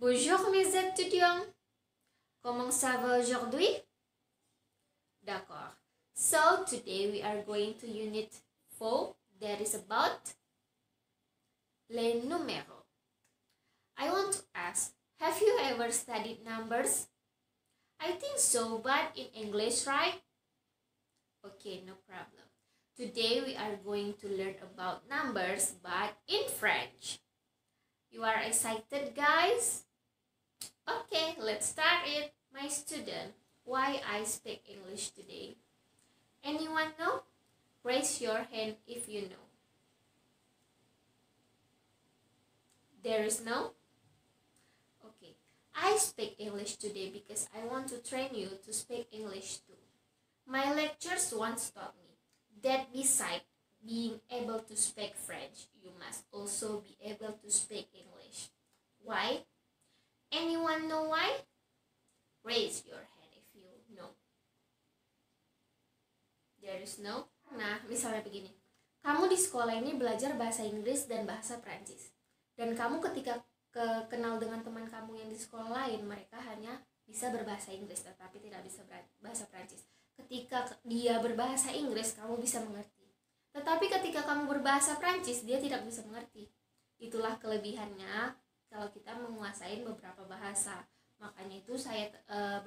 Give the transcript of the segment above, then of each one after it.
Bonjour mes étudiants. Comment ça va aujourd'hui? D'accord. So today we are going to unit 4 that is about les numéros. I want to ask, have you ever studied numbers? I think so, but in English, right? Okay, no problem. Today we are going to learn about numbers but in French. You are excited, guys? Okay, let's start it. My student, why I speak English today? Anyone know? Raise your hand if you know. There is no? Okay. I speak English today because I want to train you to speak English too. My lectures once taught me that besides being able to speak French, you must also be able to speak English. Why? Anyone know why? Raise your hand if you know. There is no? Nah, misalnya begini. Kamu di sekolah ini belajar bahasa Inggris dan bahasa Prancis. Dan kamu ketika kenal dengan teman kamu yang di sekolah lain, mereka hanya bisa berbahasa Inggris tetapi tidak bisa bahasa Prancis. Ketika dia berbahasa Inggris, kamu bisa mengerti. Tetapi ketika kamu berbahasa Prancis, dia tidak bisa mengerti. Itulah kelebihannya kalau kita menguasai beberapa bahasa. Makanya itu saya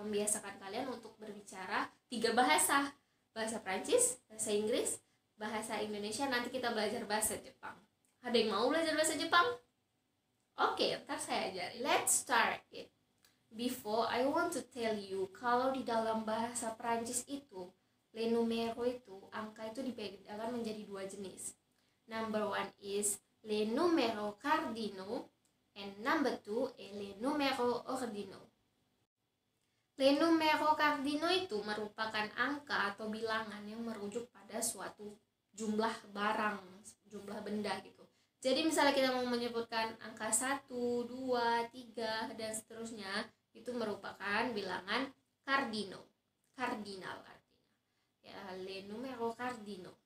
membiasakan kalian untuk berbicara 3 bahasa. Bahasa Prancis, bahasa Inggris, bahasa Indonesia. Nanti kita belajar bahasa Jepang. Ada yang mau belajar bahasa Jepang? Oke, ntar saya ajari. Let's start it. Before, I want to tell you, kalau di dalam bahasa Prancis itu, les numéros itu, angka itu dibedakan menjadi 2 jenis. Number 1 is les numéros cardinaux, and number 2 is les numéros ordinaux. Les numéros cardinaux itu merupakan angka atau bilangan yang merujuk pada suatu jumlah barang, jumlah benda gitu. Jadi misalnya kita mau menyebutkan angka 1, 2, 3, dan seterusnya, itu merupakan bilangan cardinal artinya. Ya, les numéros cardinaux.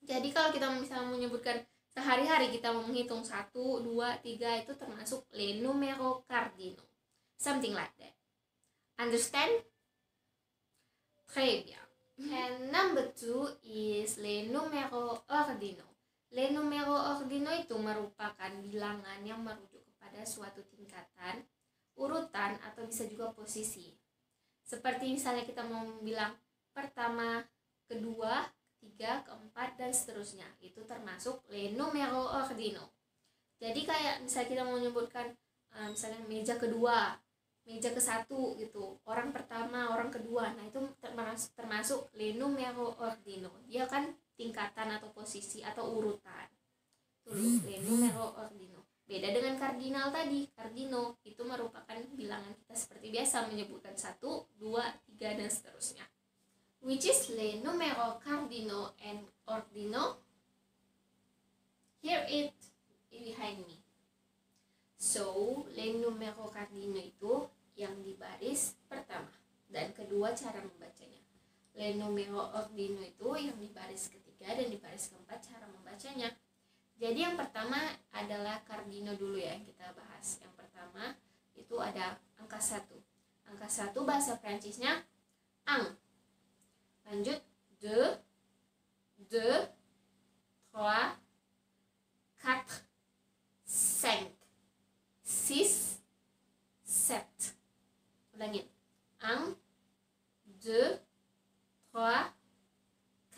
Jadi kalau kita misalnya menyebutkan sehari-hari kita mau menghitung 1, 2, 3 itu termasuk les numéros cardinaux. Something like that. Understand? Très bien. And number 2 is les numéros ordinaux. Les numéros ordinaux itu merupakan bilangan yang merujuk kepada suatu tingkatan, urutan, atau bisa juga posisi. Seperti misalnya kita mau bilang pertama, kedua, ketiga, keempat, dan seterusnya. Itu termasuk les numéros ordinaux. Jadi kayak misalnya kita mau menyebutkan misalnya meja kedua, meja ke-1 gitu, orang pertama, orang kedua. Nah, itu termasuk les numéros ordinaux. Dia kan tingkatan atau posisi atau urutan. Tuh, les numéros ordinaux. Beda dengan kardinal tadi. Cardinaux itu merupakan bilangan kita seperti biasa menyebutkan 1, 2, 3, dan seterusnya. Which is les numéros cardinaux and ordinaux? Here it behind me. So, les numéros cardinaux itu yang di baris pertama dan kedua cara membacanya. Les numéros ordinaux itu yang di baris ketiga dan di baris keempat cara membacanya. Jadi yang pertama adalah cardinaux dulu ya yang kita bahas. Yang pertama itu ada angka 1. Angka 1 bahasa Prancisnya un. Lanjut 2, 3, 4, 5, 6, 7. Ulangin. 1, 2, 3, 4,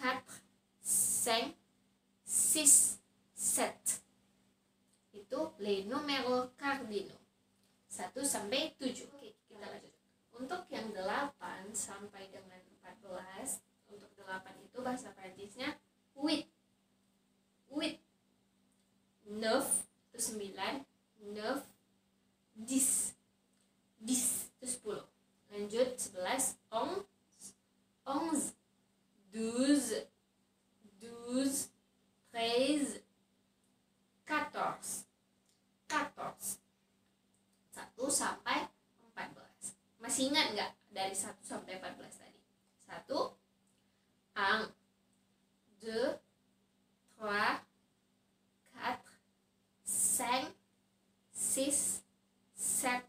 5, 6, 7. Itu les numéros cardinaux. 1 sampai 7. Oke, kita lanjut. Untuk yang 8 sampai dengan 14, untuk 8 itu bahasa Prancisnya 8. 8. 9 itu 9, 9, 10. 10 itu 10. Lanjut 11, 11, 12, 12, 13, 14. 14. 1 sampai 14. Masih ingat nggak dari 1 sampai 14 tadi? 1, 1, 2, 3, 4, 5, 6, 7,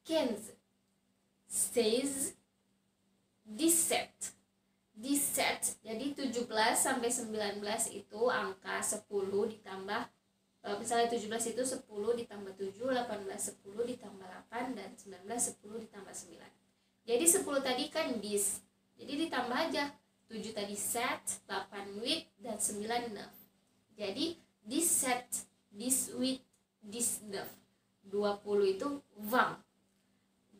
15, 16, 17. 17. Jadi 17 sampai 19 itu angka 10 ditambah misalnya 17 itu 10 ditambah 7, 18 10 ditambah 8, dan 19 10 ditambah 9. Jadi 10 tadi kan this. Jadi ditambah aja 7 tadi set, 8 with, dan 9 neuf. Jadi this set, this with, this neuf. 20 itu 20.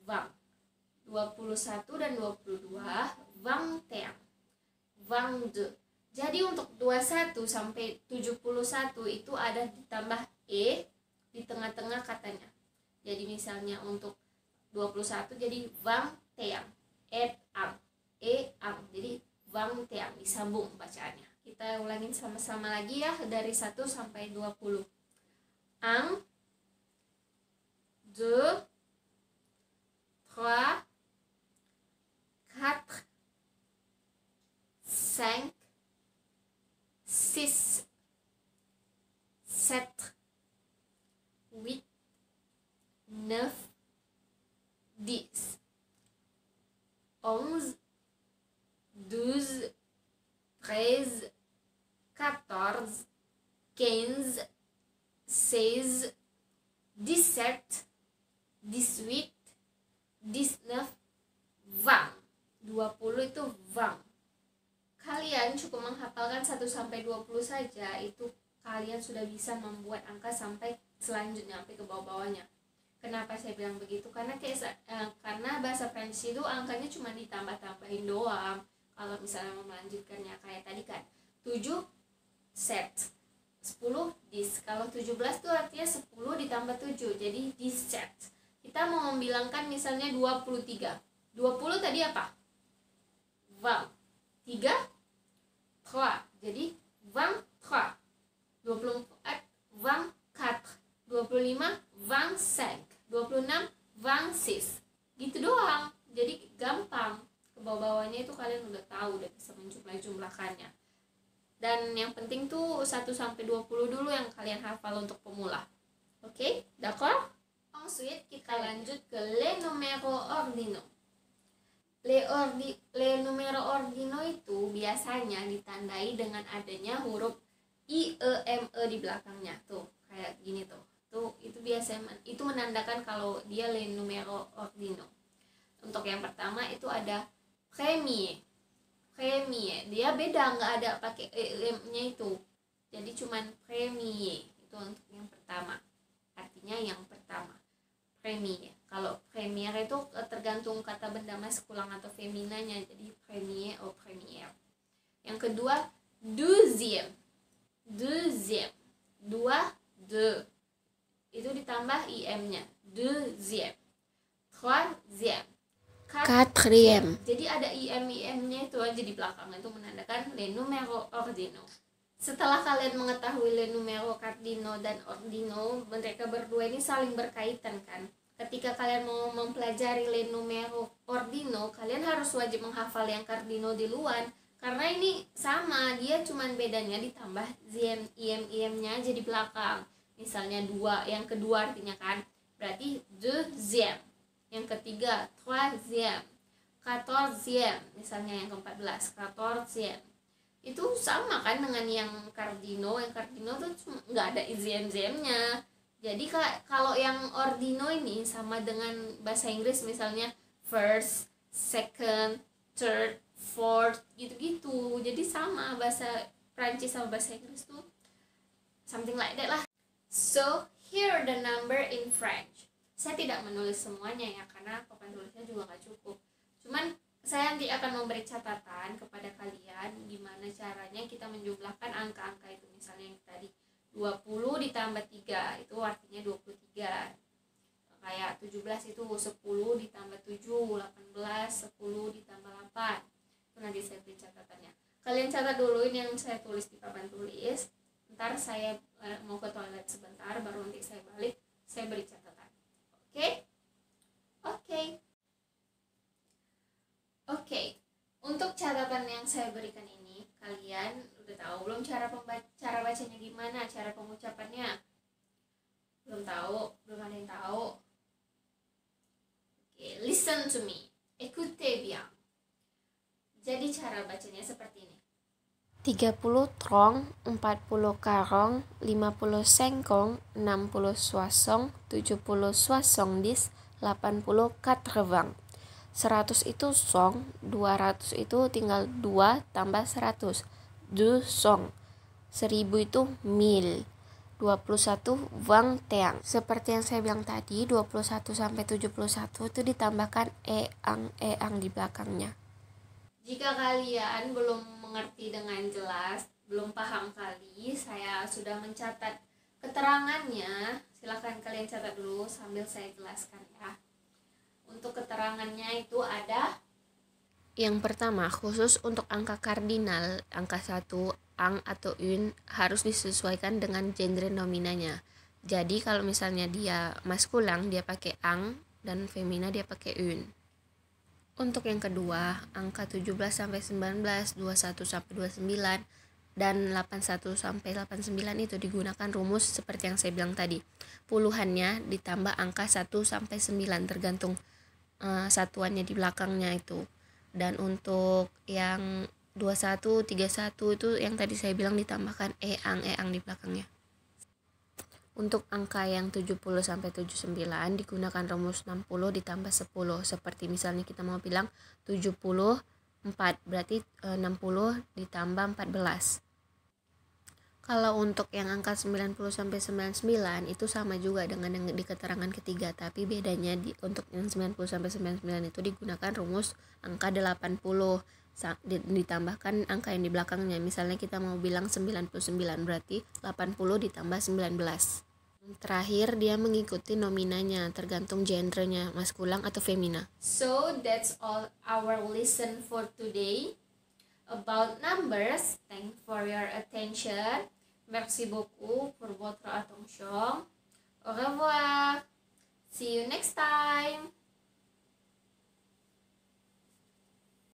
21 dan 22 21. 22. Jadi untuk 21 sampai 71 itu ada ditambah e di tengah-tengah katanya. Jadi misalnya untuk 21 jadi 21, ang. Jadi 21 disambung bacaannya. Kita ulangin sama-sama lagi ya dari 1 sampai 20. Un, 2, 3, 4, 5, 6, 7, 8, 9, 10, 11, 12, 13, 14, 15, 16, 17, 18, 19, 20. 20 itu 20. Kalian cukup menghafalkan 1 sampai 20 saja, itu kalian sudah bisa membuat angka sampai selanjutnya, sampai ke bawah-bawahnya. Kenapa saya bilang begitu? Karena karena bahasa Prancis itu angkanya cuma ditambah-tambahin doang. Kalau misalnya mau melanjutkannya kayak tadi kan 7 set, 10 dis. Kalau 17 itu artinya 10 ditambah 7, jadi dis set. Kita mau membilangkan misalnya 23. 20 tadi apa? 20. 3, 3. Jadi 23. 24, 24. 25, 25. 26, 26. Gitu doang. Jadi gampang. Ke bawah-bawahnya itu kalian udah tahu, udah bisa menjumlah-jumlahkannya. Dan yang penting tuh 1 sampai 20 dulu yang kalian hafal untuk pemula. Oke, d'accord? Ensuite kita lanjut ke les numéros ordinaux. Les numéros ordinaux itu biasanya ditandai dengan adanya huruf I, E, M, E di belakangnya. Tuh, kayak gini tuh. Tuh, itu biasanya itu menandakan kalau dia les numéros ordinaux. Untuk yang pertama itu ada premier. Dia beda, nggak ada pakai em-nya itu. Jadi cuman premier. Itu untuk yang pertama. Artinya yang pertama. Premier. Kalau premier itu tergantung kata benda maskulang atau feminanya. Jadi premier atau première. Yang kedua, deuxième. Dua, deux. Itu ditambah im-nya. Deuxième. Troisième. Quatrième. Jadi ada im-nya itu aja di belakang. Itu menandakan les numéros ordinaux. Setelah kalian mengetahui les numéros cardinaux dan ordinaux, mereka berdua ini saling berkaitan kan. Ketika kalian mau mempelajari les numéros ordinaux, kalian harus wajib menghafal yang cardinaux duluan. Karena ini sama, dia cuman bedanya ditambah im-nya aja di belakang. Misalnya 2, yang kedua artinya kan. Berarti deuxième. Yang ketiga, troisième. Quatorzième. Misalnya yang ke-14, quatorzième. Itu sama kan dengan yang cardinaux. Yang cardinaux tuh nggak ada iziem-ziemnya. Jadi kalau yang ordinaux ini sama dengan bahasa Inggris, misalnya first, second, third, fourth, gitu-gitu. Jadi sama, bahasa Prancis sama bahasa Inggris tuh something like that lah. So here the number in French. Saya tidak menulis semuanya ya, karena papan tulisnya juga nggak cukup. Cuman saya nanti akan memberi catatan kepada kalian gimana caranya kita menjumlahkan angka-angka itu. Misalnya yang tadi 20 ditambah 3 itu artinya 23. Kayak 17 itu 10 ditambah 7, 18, 10 ditambah 8. Itu nanti saya beri catatannya. Kalian catat dulu ini yang saya tulis di papan tulis. Ntar saya mau ke toilet sebentar, baru nanti saya balik, saya beri catatan. Oke. Untuk catatan yang saya berikan ini, kalian udah tahu belum cara bacanya gimana, cara pengucapannya? Belum tahu, belum ada yang tahu. listen to me. Écoutez bien. Jadi cara bacanya seperti ini. 30 trong, 40 karong, 50 sengkong, 60 soissong, 70 soissondis, 80 80. 100 itu song, 200 itu tinggal 2 tambah 100. Du song. 1000 itu mil. 21 wang teang. Seperti yang saya bilang tadi, 21 sampai 71 itu ditambahkan eang di belakangnya. Jika kalian belum mengerti dengan jelas, belum paham kali, saya sudah mencatat keterangannya. Silahkan kalian catat dulu sambil saya jelaskan ya. Untuk keterangannya itu ada yang pertama, khusus untuk angka kardinal, angka 1, ang atau un harus disesuaikan dengan genre nominanya. Jadi kalau misalnya dia maskulang dia pakai ang dan femina dia pakai un. Untuk yang kedua, angka 17 sampai 19, 21 sampai 29 dan 81 sampai 89 itu digunakan rumus seperti yang saya bilang tadi. Puluhannya ditambah angka 1 sampai 9 tergantung satuannya di belakangnya itu. Dan untuk yang 21, 31 itu yang tadi saya bilang ditambahkan eang di belakangnya. Untuk angka yang 70 sampai 79 digunakan rumus 60 ditambah 10. Seperti misalnya kita mau bilang 74 berarti 60 ditambah 14. Kalau untuk yang angka 90 sampai 99 itu sama juga dengan yang di keterangan ketiga, tapi bedanya untuk yang 90 sampai 99 itu digunakan rumus angka 80 ditambahkan angka yang di belakangnya. Misalnya kita mau bilang 99 berarti 80 ditambah 19. Terakhir dia mengikuti nominanya, tergantung genrenya, maskulang atau femina. So that's all our lesson for today about numbers. Thanks for your attention. Merci beaucoup pour votre attention. Au revoir. See you next time.